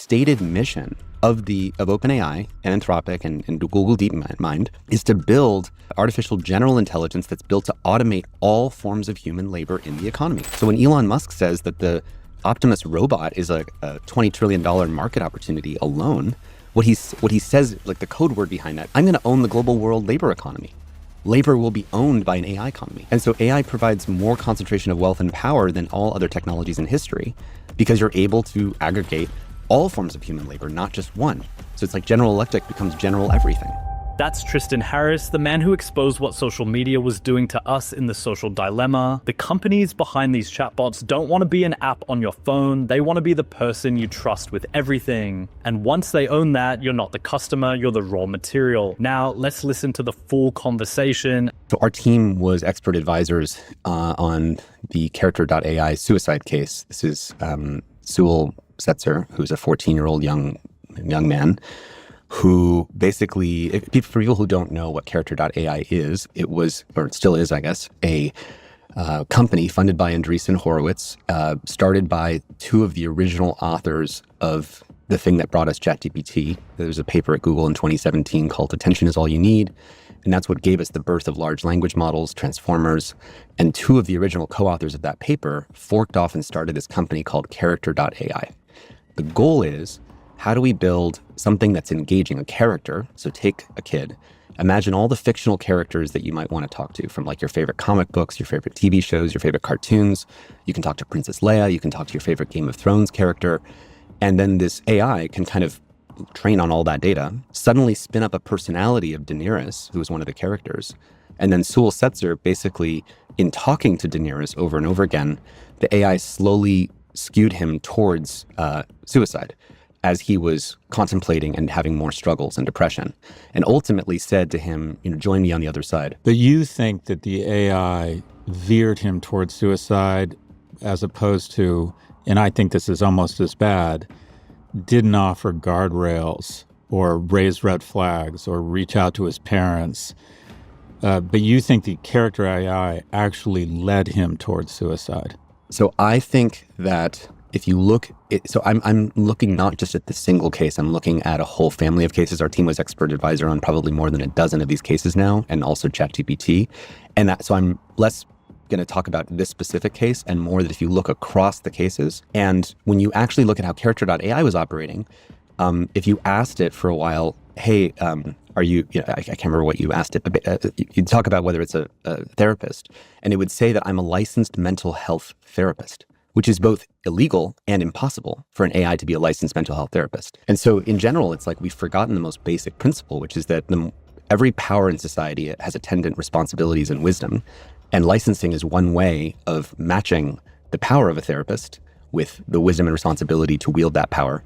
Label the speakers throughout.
Speaker 1: stated mission of OpenAI and Anthropic and Google DeepMind is to build artificial general intelligence that's built to automate all forms of human labor in the economy. So when Elon Musk says that the Optimus robot is a $20 trillion market opportunity alone, what he says, like the code word behind that, I'm going to own the global world labor economy. Labor will be owned by an AI economy. And so AI provides more concentration of wealth and power than all other technologies in history because you're able to aggregate all forms of human labor, not just one. So it's like General Electric becomes General Everything.
Speaker 2: That's Tristan Harris, the man who exposed what social media was doing to us in the social dilemma. The companies behind these chatbots don't want to be an app on your phone. They want to be the person you trust with everything. And once they own that, you're not the customer, you're the raw material. Now, let's listen to the full conversation.
Speaker 1: So our team was expert advisors on the Character.AI suicide case. This is Sewell Setzer, who's a 14-year-old young man, who basically, for people who don't know what Character.AI is, it was, or it still is, I guess, a company funded by Andreessen Horowitz, started by two of the original authors of the thing that brought us ChatGPT. There was a paper at Google in 2017 called Attention is All You Need, and that's what gave us the birth of large language models, transformers, and two of the original co-authors of that paper forked off and started this company called Character.AI. The goal is, how do we build something that's engaging, a character? So take a kid, imagine all the fictional characters that you might want to talk to, from like your favorite comic books, your favorite TV shows, your favorite cartoons. You can talk to Princess Leia, you can talk to your favorite Game of Thrones character. And then this AI can kind of train on all that data, suddenly spin up a personality of Daenerys, who is one of the characters. And then Sewell Setzer, basically, in talking to Daenerys over and over again, the AI slowly skewed him towards suicide as he was contemplating and having more struggles and depression, and ultimately said to him, join me on the other side.
Speaker 3: But you think that the AI veered him towards suicide as opposed to, and I think this is almost as bad, didn't offer guardrails or raise red flags or reach out to his parents. But you think the Character AI actually led him towards suicide.
Speaker 1: So I think that if you look, I'm looking not just at the single case, I'm looking at a whole family of cases. Our team was expert advisor on probably more than a dozen of these cases now, and also ChatGPT. So I'm less going to talk about this specific case and more that if you look across the cases, and when you actually look at how Character.AI was operating, if you asked it for a while, hey, are you, I can't remember what you asked it, but you'd talk about whether it's a therapist, and it would say that I'm a licensed mental health therapist, which is both illegal and impossible for an AI to be a licensed mental health therapist. And so in general, it's like we've forgotten the most basic principle, which is that every power in society has attendant responsibilities and wisdom. And licensing is one way of matching the power of a therapist with the wisdom and responsibility to wield that power.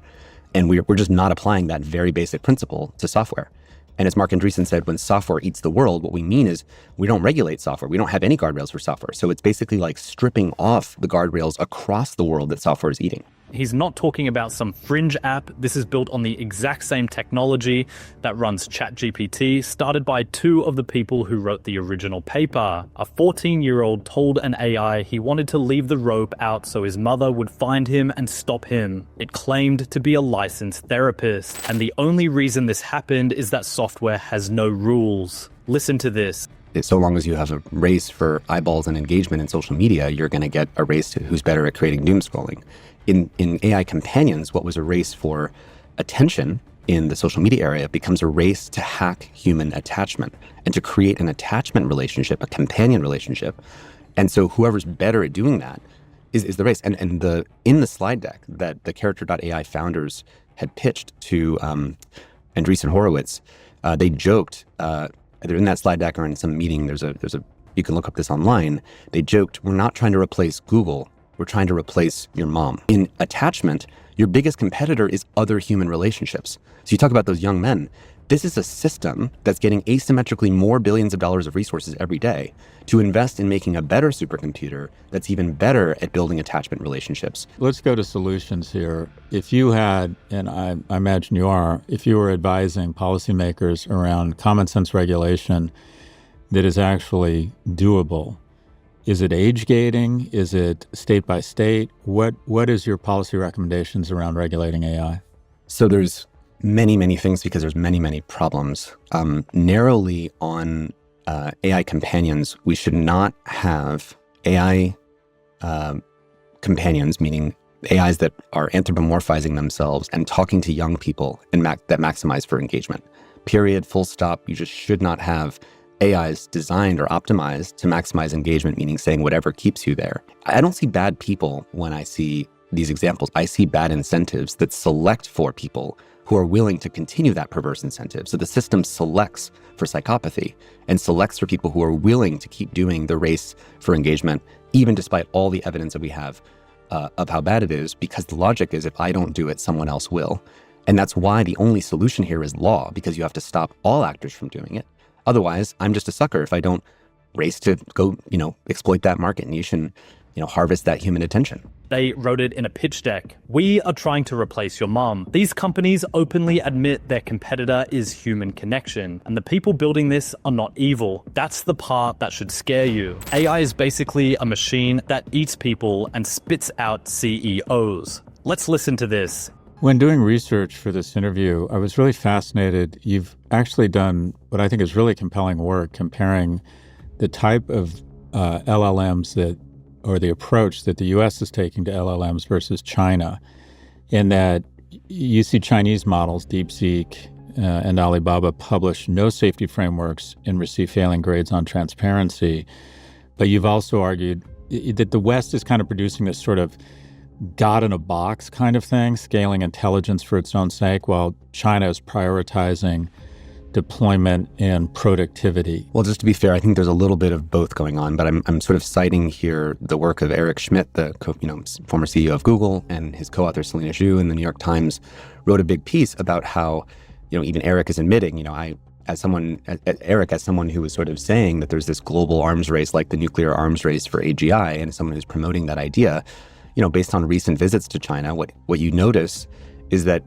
Speaker 1: And we're just not applying that very basic principle to software. And as Mark Andreessen said, when software eats the world, what we mean is we don't regulate software. We don't have any guardrails for software. So it's basically like stripping off the guardrails across the world that software is eating.
Speaker 2: He's not talking about some fringe app. This is built on the exact same technology that runs ChatGPT, started by two of the people who wrote the original paper. A 14-year-old told an AI he wanted to leave the rope out so his mother would find him and stop him. It claimed to be a licensed therapist, and the only reason this happened is that software has no rules. Listen to this.
Speaker 1: So long as you have a race for eyeballs and engagement in social media, you're going to get a race to who's better at creating doom scrolling. In AI companions, what was a race for attention in the social media area becomes a race to hack human attachment and to create an attachment relationship, a companion relationship. And so whoever's better at doing that is the race. And in the slide deck that the Character.AI founders had pitched to Andreessen Horowitz, they joked, either in that slide deck or in some meeting, there's a you can look up this online. They joked, we're not trying to replace Google. We're trying to replace your mom. In attachment, your biggest competitor is other human relationships. So you talk about those young men. This is a system that's getting asymmetrically more billions of dollars of resources every day to invest in making a better supercomputer that's even better at building attachment relationships.
Speaker 3: Let's go to solutions here. If you had, and I imagine you are, if you were advising policymakers around common sense regulation that is actually doable, is it age gating? Is it state by state? What is your policy recommendations around regulating AI?
Speaker 1: So there's many, many things because there's many, many problems. Narrowly on AI companions, we should not have AI companions, meaning AIs that are anthropomorphizing themselves and talking to young people and that maximize for engagement. Period, full stop. You just should not have AIs designed or optimized to maximize engagement, meaning saying whatever keeps you there. I don't see bad people when I see these examples. I see bad incentives that select for people who are willing to continue that perverse incentive. So the system selects for psychopathy and selects for people who are willing to keep doing the race for engagement, even despite all the evidence that we have of how bad it is, because the logic is if I don't do it, someone else will. And that's why the only solution here is law, because you have to stop all actors from doing it. Otherwise, I'm just a sucker if I don't race to go, exploit that market niche and, harvest that human attention.
Speaker 2: They wrote it in a pitch deck. We are trying to replace your mom. These companies openly admit their competitor is human connection, and the people building this are not evil. That's the part that should scare you. AI is basically a machine that eats people and spits out CEOs. Let's listen to this.
Speaker 3: When doing research for this interview, I was really fascinated. You've actually done what I think is really compelling work comparing the type of LLMs or the approach that the U.S. is taking to LLMs versus China, in that you see Chinese models, DeepSeek and Alibaba, publish no safety frameworks and receive failing grades on transparency. But you've also argued that the West is kind of producing this sort of God-in-a-box kind of thing, scaling intelligence for its own sake, while China is prioritizing deployment and productivity.
Speaker 1: Well, just to be fair, I think there's a little bit of both going on, but I'm sort of citing here the work of Eric Schmidt, the former CEO of Google, and his co-author Selena Zhu in the New York Times wrote a big piece about how, even Eric is admitting, Eric as someone who was sort of saying that there's this global arms race like the nuclear arms race for AGI, and as someone who's promoting that idea, based on recent visits to China, what you notice is that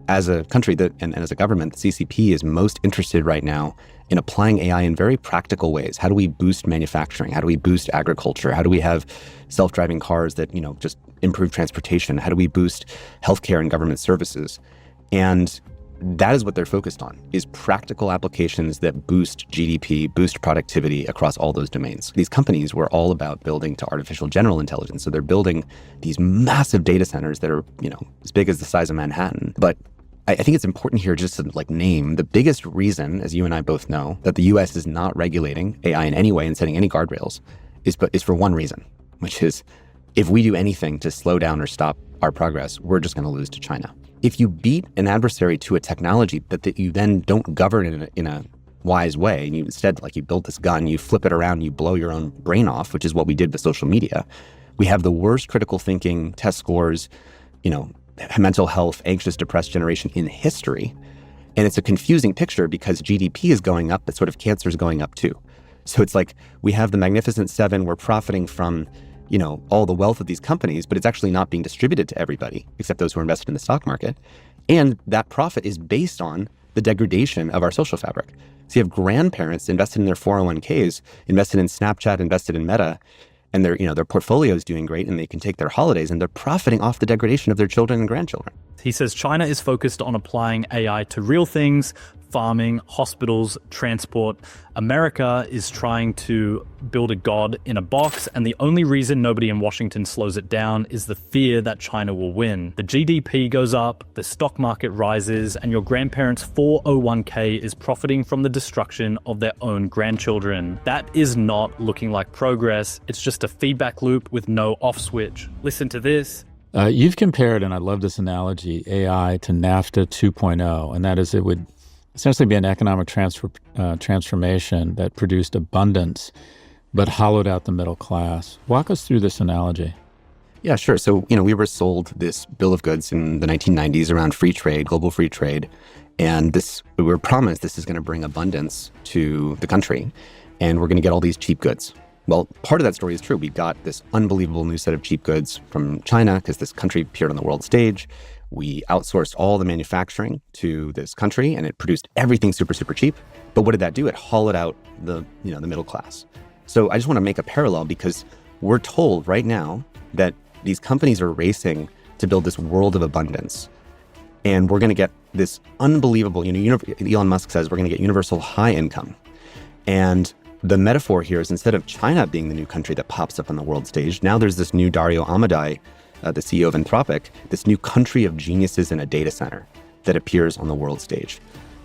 Speaker 1: as a country and as a government, the CCP is most interested right now in applying AI in very practical ways. How do we boost manufacturing? How do we boost agriculture? How do we have self-driving cars that, just improve transportation? How do we boost healthcare and government services? And that is what they're focused on, is practical applications that boost GDP, boost productivity across all those domains. These companies were all about building to artificial general intelligence. So they're building these massive data centers that are, as big as the size of Manhattan. But I think it's important here just to name the biggest reason, as you and I both know, that the US is not regulating AI in any way and setting any guardrails is for one reason, which is if we do anything to slow down or stop our progress, we're just going to lose to China. If you beat an adversary to a technology that you then don't govern in a wise way, and you instead, you build this gun, you flip it around, you blow your own brain off, which is what we did with social media, we have the worst critical thinking test scores, mental health, anxious, depressed generation in history. And it's a confusing picture because GDP is going up, but sort of cancer is going up too. So it's like we have the Magnificent Seven, we're profiting from all the wealth of these companies, but it's actually not being distributed to everybody except those who are invested in the stock market. And that profit is based on the degradation of our social fabric. So you have grandparents invested in their 401ks, invested in Snapchat, invested in Meta, and their portfolio is doing great and they can take their holidays and they're profiting off the degradation of their children and grandchildren.
Speaker 2: He says China is focused on applying AI to real things, farming, hospitals, transport. America is trying to build a god in a box, and the only reason nobody in Washington slows it down is the fear that China will win. The GDP goes up, the stock market rises, and your grandparents' 401k is profiting from the destruction of their own grandchildren. That is not looking like progress. It's just a feedback loop with no off switch. Listen to this.
Speaker 3: You've compared, and I love this analogy, AI to NAFTA 2.0, and that is it would essentially be an economic transformation that produced abundance but hollowed out the middle class. Walk us through this analogy.
Speaker 1: Yeah, sure. So, we were sold this bill of goods in the 1990s around free trade, global free trade. And we were promised this is going to bring abundance to the country and we're going to get all these cheap goods. Well, part of that story is true. We got this unbelievable new set of cheap goods from China because this country appeared on the world stage. We outsourced all the manufacturing to this country and it produced everything super, super cheap. But what did that do? It hollowed out the middle class. So I just want to make a parallel because we're told right now that these companies are racing to build this world of abundance. And we're going to get this unbelievable, Elon Musk says we're going to get universal high income. And the metaphor here is instead of China being the new country that pops up on the world stage, now there's this new Dario Amodei, the CEO of Anthropic, this new country of geniuses in a data center that appears on the world stage.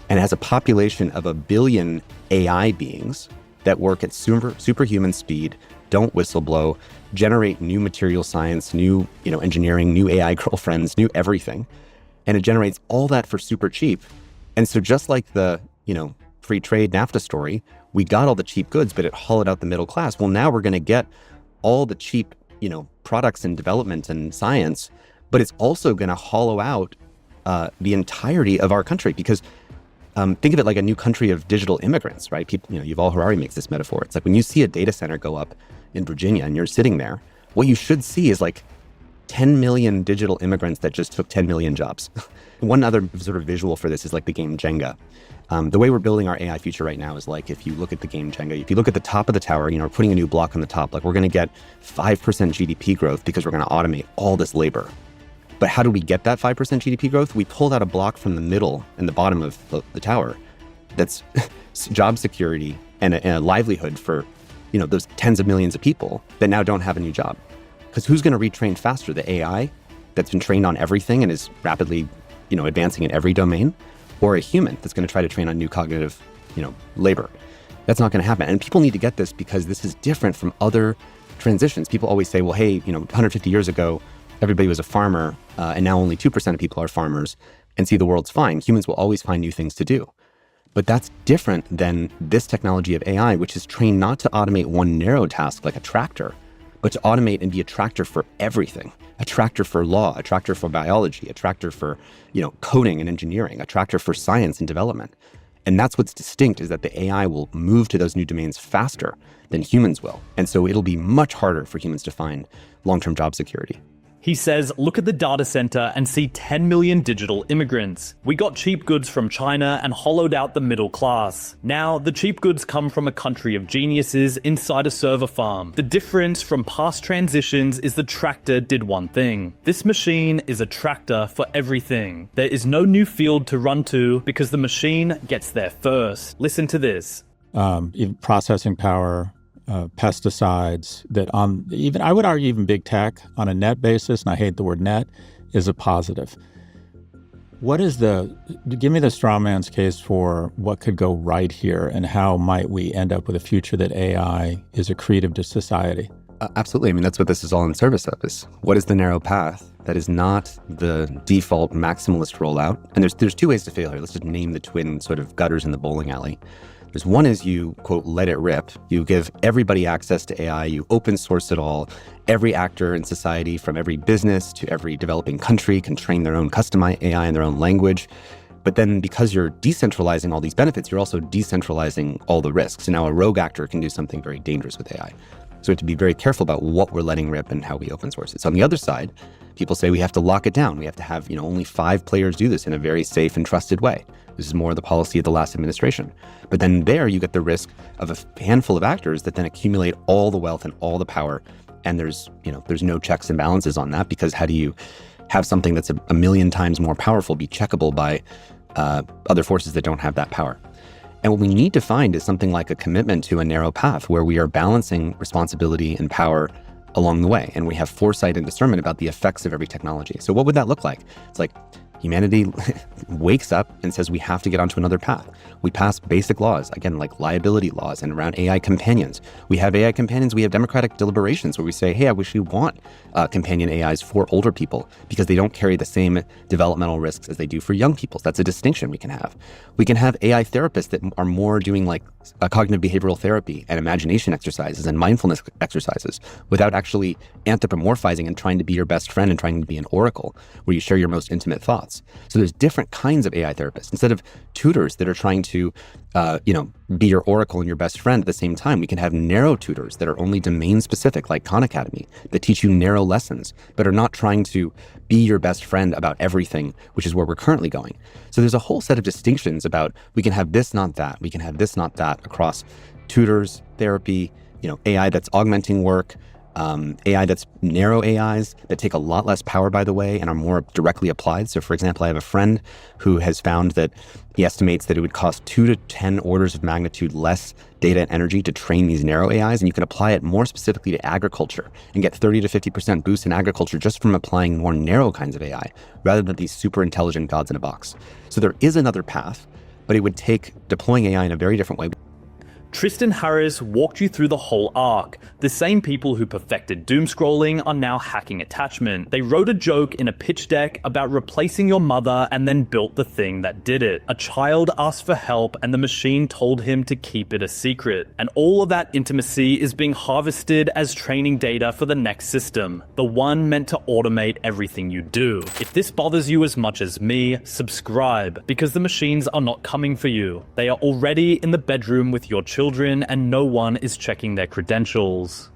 Speaker 1: And it has a population of 1 billion AI beings that work at superhuman speed, don't whistleblow, generate new material science, new engineering, new AI girlfriends, new everything. And it generates all that for super cheap. And so just like the free trade NAFTA story, we got all the cheap goods, but it hollowed out the middle class. Well, now we're going to get all the cheap products and development and science, but it's also going to hollow out the entirety of our country, because think of it like a new country of digital immigrants, right? People, Yuval Harari makes this metaphor. It's like when you see a data center go up in Virginia and you're sitting there, what you should see is like 10 million digital immigrants that just took 10 million jobs. One other sort of visual for this is like the game Jenga. The way we're building our AI future right now is like, if you look at the game Jenga, if you look at the top of the tower, we're putting a new block on the top, like we're going to get 5% GDP growth because we're going to automate all this labor. But how do we get that 5% GDP growth? We pulled out a block from the middle and the bottom of the tower that's job security and a livelihood for those tens of millions of people that now don't have a new job. Because who's going to retrain faster? The AI that's been trained on everything and is rapidly advancing in every domain, or a human that's going to try to train on new cognitive labor? That's not going to happen. And people need to get this, because this is different from other transitions. People always say, well, hey, 150 years ago, everybody was a farmer, and now only 2% of people are farmers, and see, the world's fine. Humans will always find new things to do. But that's different than this technology of AI, which is trained not to automate one narrow task like a tractor, but to automate and be a tractor for everything. A tractor for law, a tractor for biology, a tractor for, coding and engineering, a tractor for science and development. And that's what's distinct, is that the AI will move to those new domains faster than humans will. And so it'll be much harder for humans to find long-term job security.
Speaker 2: He says, look at the data center and see 10 million digital immigrants. We got cheap goods from China and hollowed out the middle class. Now, the cheap goods come from a country of geniuses inside a server farm. The difference from past transitions is the tractor did one thing. This machine is a tractor for everything. There is no new field to run to because the machine gets there first. Listen to this.
Speaker 3: Even processing power, pesticides, that I would argue even big tech on a net basis, and I hate the word net, is a positive. Give me the straw man's case for what could go right here, and how might we end up with a future that AI is accretive to society?
Speaker 1: Absolutely. I mean, that's what this is all in service of, is what is the narrow path that is not the default maximalist rollout? And there's two ways to fail here. Let's just name the twin sort of gutters in the bowling alley. There's one is you, quote, let it rip. You give everybody access to AI. You open source it all. Every actor in society, from every business to every developing country, can train their own custom AI in their own language. But then because you're decentralizing all these benefits, you're also decentralizing all the risks. And now a rogue actor can do something very dangerous with AI. So we have to be very careful about what we're letting rip and how we open source it. So on the other side, people say we have to lock it down. We have to have, only 5 players do this in a very safe and trusted way. This is more the policy of the last administration. But then there you get the risk of a handful of actors that then accumulate all the wealth and all the power. And there's no checks and balances on that, because how do you have something that's a million times more powerful be checkable by other forces that don't have that power? And what we need to find is something like a commitment to a narrow path where we are balancing responsibility and power along the way. And we have foresight and discernment about the effects of every technology. So what would that look like? It's like humanity wakes up and says we have to get onto another path. We pass basic laws, again, like liability laws and around AI companions. We have AI companions. We have democratic deliberations where we say, hey, I wish we want companion AIs for older people because they don't carry the same developmental risks as they do for young people. That's a distinction we can have. We can have AI therapists that are more doing like cognitive behavioral therapy and imagination exercises and mindfulness exercises without actually anthropomorphizing and trying to be your best friend and trying to be an oracle where you share your most intimate thoughts. So there's different kinds of AI therapists. Instead of tutors that are trying to, be your oracle and your best friend at the same time, we can have narrow tutors that are only domain specific, like Khan Academy, that teach you narrow lessons, but are not trying to be your best friend about everything, which is where we're currently going. So there's a whole set of distinctions about we can have this, not that. We can have this, not that across tutors, therapy, AI that's augmenting work, AI that's narrow AIs that take a lot less power, by the way, and are more directly applied. So, for example, I have a friend who has found that he estimates that it would cost 2 to 10 orders of magnitude less data and energy to train these narrow AIs, and you can apply it more specifically to agriculture and get 30 to 50% boost in agriculture just from applying more narrow kinds of AI rather than these super intelligent gods in a box. So there is another path, but it would take deploying AI in a very different way.
Speaker 2: Tristan Harris walked you through the whole arc. The same people who perfected doom scrolling are now hacking attachment. They wrote a joke in a pitch deck about replacing your mother and then built the thing that did it. A child asked for help and the machine told him to keep it a secret. And all of that intimacy is being harvested as training data for the next system, the one meant to automate everything you do. If this bothers you as much as me, subscribe, because the machines are not coming for you. They are already in the bedroom with your children and no one is checking their credentials.